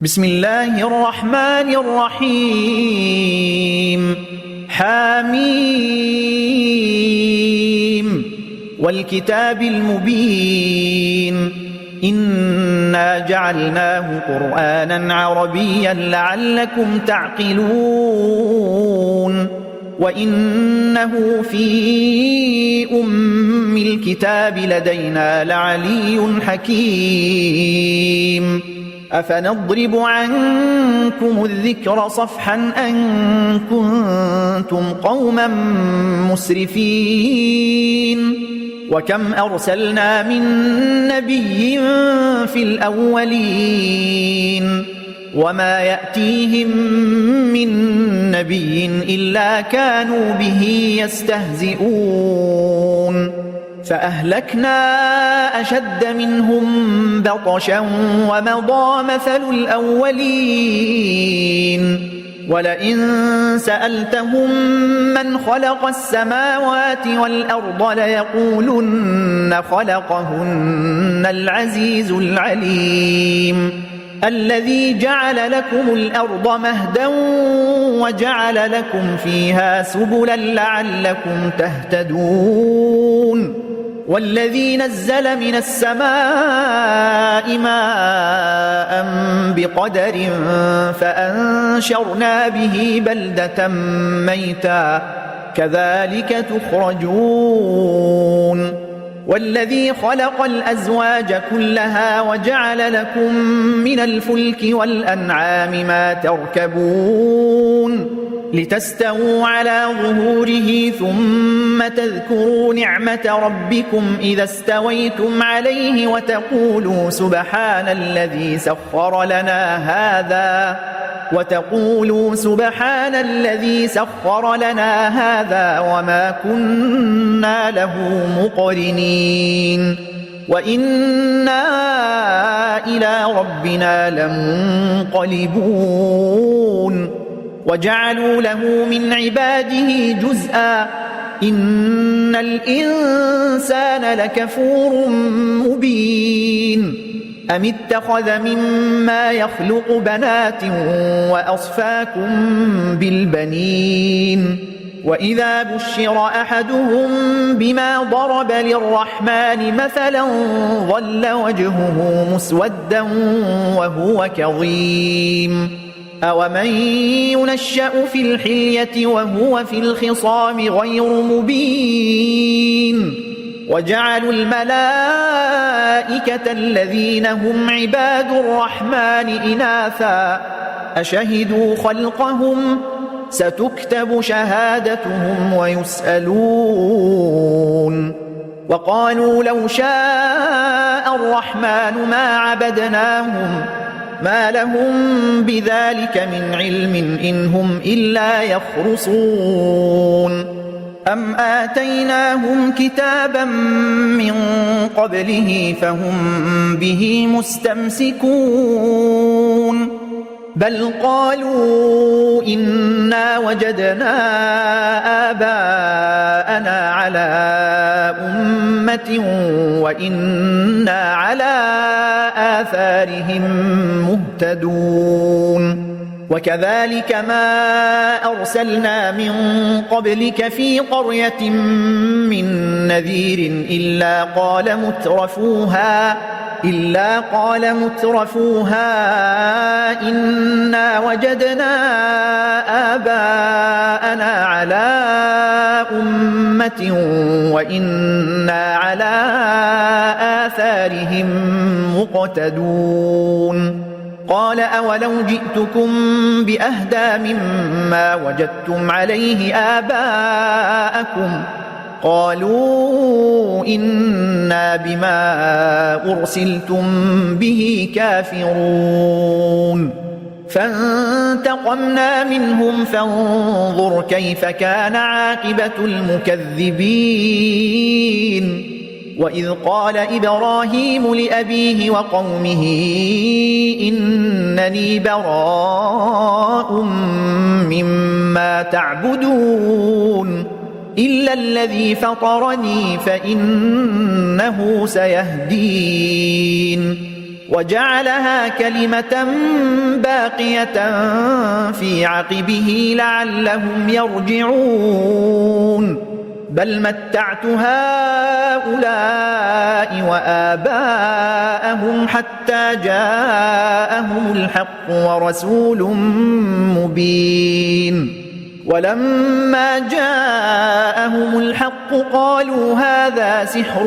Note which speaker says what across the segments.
Speaker 1: بسم الله الرحمن الرحيم حميم والكتاب المبين إنا جعلناه قرآنا عربيا لعلكم تعقلون وإنه في أم الكتاب لدينا لعلي حكيم أفنضرب عنكم الذكر صفحا أن كنتم قوما مسرفين وكم أرسلنا من نبي في الأولين وما يأتيهم من نبي إلا كانوا به يستهزئون فأهلكنا أشد منهم بطشا ومضى مثل الأولين ولئن سألتهم من خلق السماوات والأرض ليقولن خلقهن العزيز العليم الذي جعل لكم الأرض مهدا وجعل لكم فيها سبلا لعلكم تهتدون والذي نزل من السماء ماء بقدر فأنشرنا به بلدة ميتا كذلك تخرجون والذي خلق الأزواج كلها وجعل لكم من الفلك والأنعام ما تركبون لتستووا على ظهوره ثم تذكروا نعمة ربكم إذا استويتم عليه وتقولوا سبحان الذي سخر لنا هذا وما كنا له مقرنين وإنا إلى ربنا لمنقلبون وجعلوا له من عباده جزءا إن الإنسان لكفور مبين أم اتخذ مما يخلق بنات وأصفاكم بالبنين وإذا بشر أحدهم بما ضرب للرحمن مثلا ظل وجهه مسودا وهو كظيم أومن ينشأ في الحلية وهو في الخصام غير مبين وجعلوا الملائكة الذين هم عباد الرحمن إناثا أشهدوا خلقهم ستكتب شهادتهم ويسألون وقالوا لو شاء الرحمن ما عبدناهم ما لهم بذلك من علم إن هم إلا يخرصون أم آتيناهم كتابا من قبله فهم به مستمسكون بل قالوا إنا وجدنا آباءنا على أمة وإنا على آثارهم مهتدون وكذلك ما أرسلنا من قبلك في قرية من نذير إلا قال مترفوها إنا وجدنا آباءنا على أمة وإنا على آثارهم مقتدون قال أولو جئتكم بأهدى مما وجدتم عليه آباءكم قالوا إنا بما أرسلتم به كافرون فانتقمنا منهم فانظر كيف كان عاقبة المكذبين وإذ قال إبراهيم لأبيه وقومه إنني براء مما تعبدون إلا الذي فطرني فإنه سيهدين وجعلها كلمة باقية في عقبه لعلهم يرجعون بل متعت هؤلاء وآباءهم حتى جاءهم الحق ورسول مبين ولما جاءهم الحق قالوا هذا سحر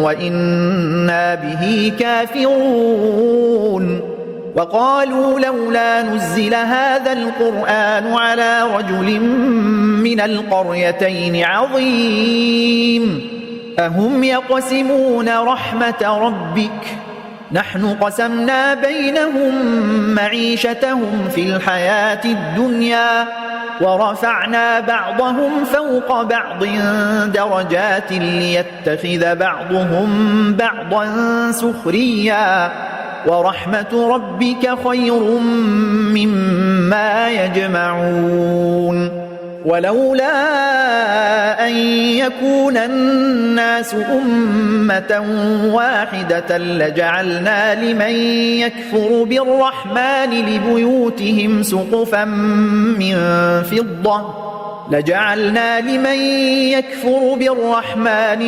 Speaker 1: وإنا به كافرون وقالوا لولا نزل هذا القرآن على رجل من القريتين عظيم أهم يقسمون رحمة ربك نحن قسمنا بينهم معيشتهم في الحياة الدنيا ورفعنا بعضهم فوق بعض درجات ليتخذ بعضهم بعضا سخريا ورحمة ربك خير مما يجمعون ولولا أن يكون الناس أمة واحدة لجعلنا لمن يكفر بالرحمن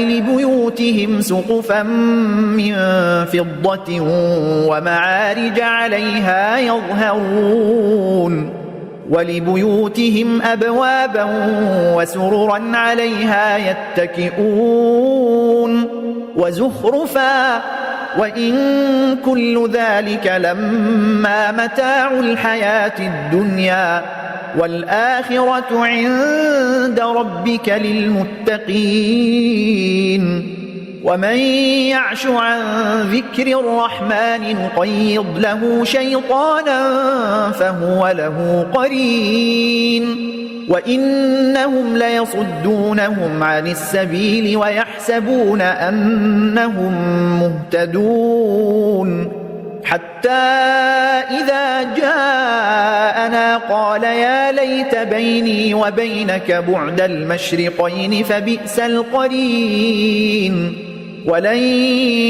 Speaker 1: لبيوتهم سقفا من فضة ومعارج عليها يظهرون ولبيوتهم أبوابا وسررا عليها يتكئون وزخرفا وإن كل ذلك لما متاع الحياة الدنيا والآخرة عند ربك للمتقين ومن يعش عن ذكر الرحمن نقيض له شيطانا فهو له قرين وإنهم ليصدونهم عن السبيل ويحسبون أنهم مهتدون حتى إذا جاءنا قال يا ليت بيني وبينك بعد المشرقين فبئس القرين ولن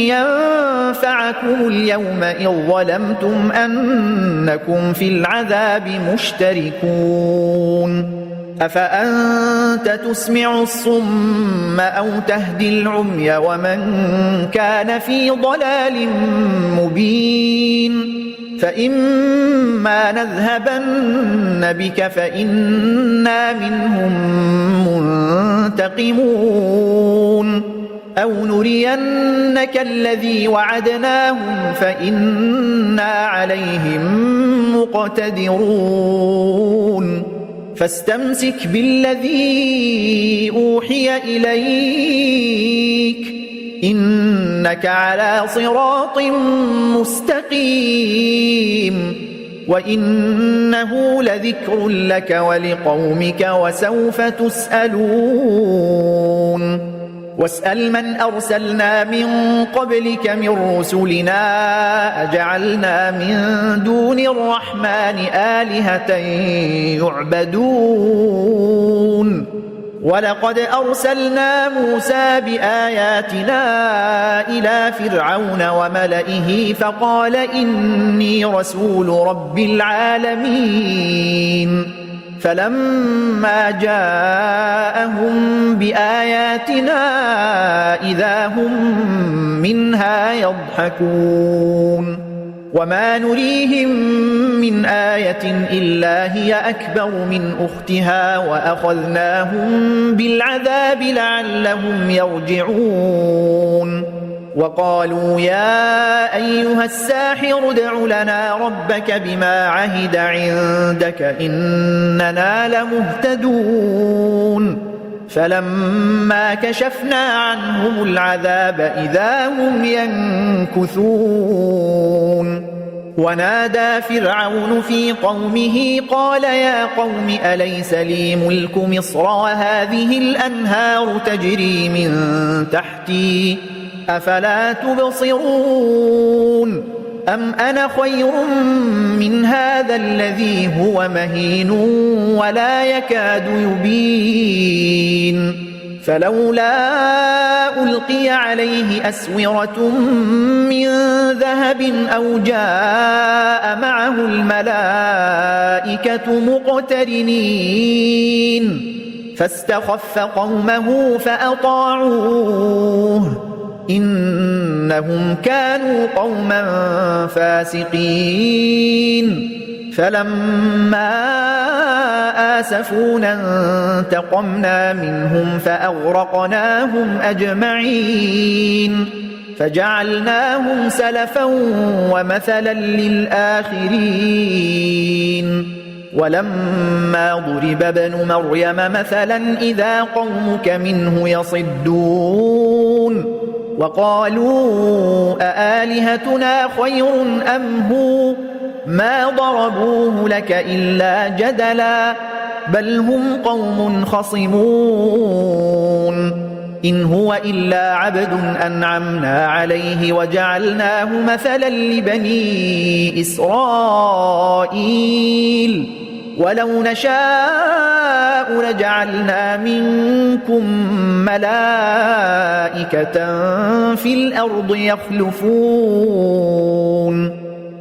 Speaker 1: ينفعكم اليوم إذ ظلمتم أنكم في العذاب مشتركون أفأنت تسمع الصم أو تهدي العمي ومن كان في ضلال مبين فإما نذهبن بك فإنا منهم منتقمون أو نرينك الذي وعدناهم فإنا عليهم مقتدرون فاستمسك بالذي أوحي إليك إنك على صراط مستقيم وإنه لذكر لك ولقومك وسوف تسألون واسأل من أرسلنا من قبلك من رسلنا أجعلنا من دون الرحمن آلهة يعبدون ولقد أرسلنا موسى بآياتنا إلى فرعون وملئه فقال إني رسول رب العالمين فلما جاءهم بآياتنا إذا هم منها يضحكون وما نريهم من آية إلا هي أكبر من أختها وأخذناهم بالعذاب لعلهم يرجعون وقالوا يا أيها الساحر ادع لنا ربك بما عهد عندك إننا لمهتدون فلما كشفنا عنهم العذاب إذا هم ينكثون ونادى فرعون في قومه قال يا قوم أليس لي ملك مصر وهذه الأنهار تجري من تحتي أفلا تبصرون أم أنا خير من هذا الذي هو مهين ولا يكاد يبين فلولا ألقي عليه أسورة من ذهب أو جاء معه الملائكة مقترنين فاستخف قومه فأطاعوه إنهم كانوا قوما فاسقين فلما آسفونا انتقمنا منهم فأغرقناهم أجمعين فجعلناهم سلفا ومثلا للآخرين ولما ضرب ابن مريم مثلا إذا قومك منه يصدون وقالوا أآلهتنا خير أم هو ما ضربوه لك إلا جدلا بل هم قوم خصمون إن هو إلا عبد أنعمنا عليه وجعلناه مثلا لبني إسرائيل ولو نشاء لجعلنا منكم ملائكة في الأرض يخلفون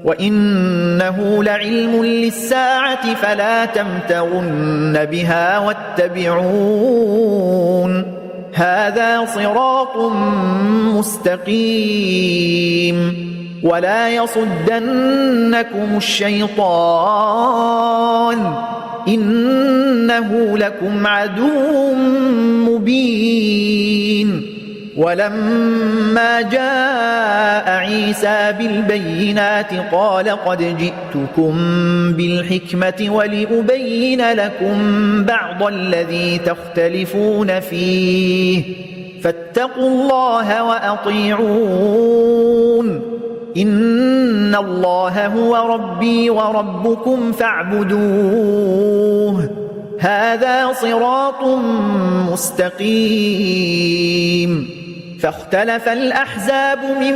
Speaker 1: وإنه لعلم للساعة فلا تمترن بها واتبعون هذا صراط مستقيم ولا يصدنكم الشيطان إنه لكم عدو مبين ولما جاء عيسى بالبينات قال قد جئتكم بالحكمة ولأبين لكم بعض الذي تختلفون فيه فاتقوا الله وأطيعون إن الله هو ربي وربكم فاعبدوه هذا صراط مستقيم فاختلف الأحزاب من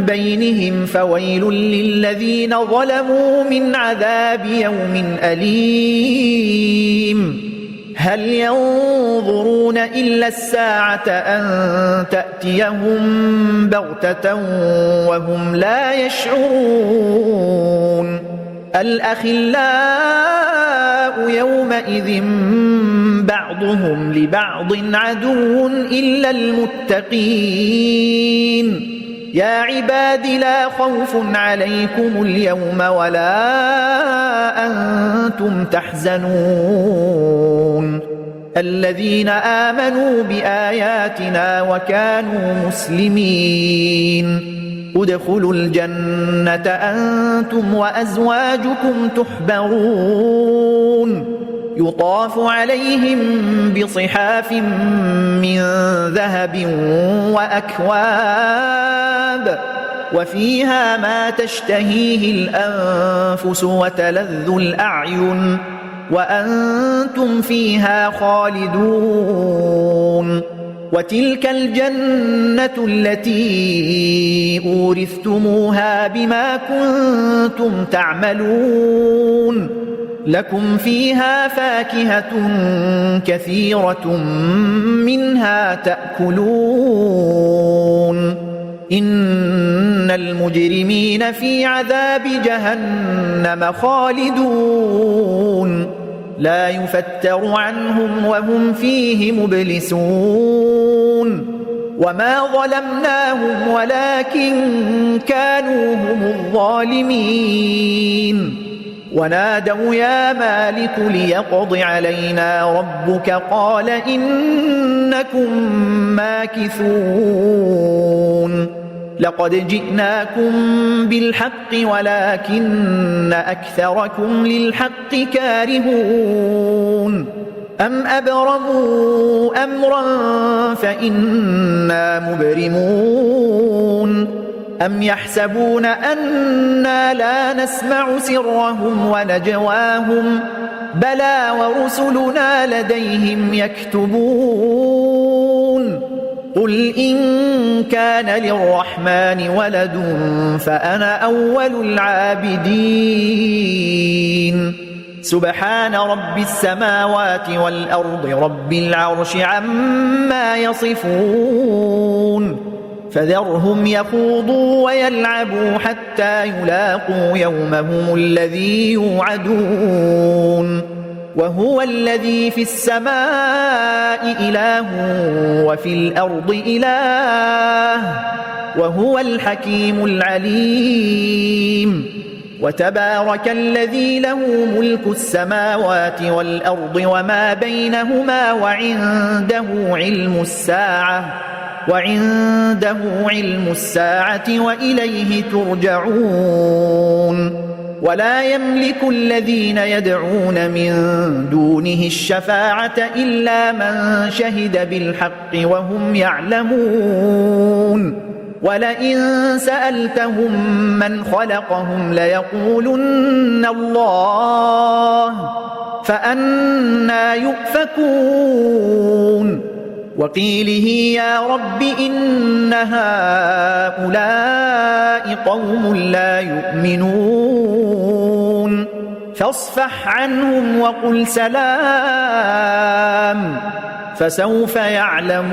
Speaker 1: بينهم فويل للذين ظلموا من عذاب يوم أليم هل ينظرون إلا الساعة أن تأتيهم بغتة وهم لا يشعرون الأخلاء يومئذ بعضهم لبعض عدو إلا المتقين يا عباد لا خوف عليكم اليوم ولا أنتم تحزنون الذين آمنوا بآياتنا وكانوا مسلمين ادخلوا الجنة أنتم وأزواجكم تحبرون يطاف عليهم بصحاف من ذهب وأكواب وفيها ما تشتهيه الأنفس وتلذ الأعين وأنتم فيها خالدون وتلك الجنة التي أورثتموها بما كنتم تعملون لكم فيها فاكهة كثيرة منها تأكلون إن المجرمين في عذاب جهنم خالدون لا يفتر عنهم وهم فيه مبلسون وما ظلمناهم ولكن كانوا هم الظالمين ونادوا يا مالك ليقض علينا ربك قال إنكم ماكثون لقد جئناكم بالحق ولكن أكثركم للحق كارهون أم أبرموا أمرا فإنا مبرمون أم يحسبون أنا لا نسمع سرهم ونجواهم بلى ورسلنا لديهم يكتبون قل إن كان للرحمن ولد فأنا أول العابدين سبحان رب السماوات والأرض رب العرش عما يصفون فذرهم يخوضوا ويلعبوا حتى يلاقوا يومهم الذي يوعدون وهو الذي في السماء إله وفي الأرض إله وهو الحكيم العليم وتبارك الذي له ملك السماوات والأرض وما بينهما وعنده علم الساعة وإليه ترجعون ولا يملك الذين يدعون من دونه الشفاعة إلا من شهد بالحق وهم يعلمون ولئن سألتهم من خلقهم ليقولن الله فأنى يؤفكون وقيله يا رب إن هؤلاء قوم لا يؤمنون فاصفح عنهم وقل سلام فسوف يعلمون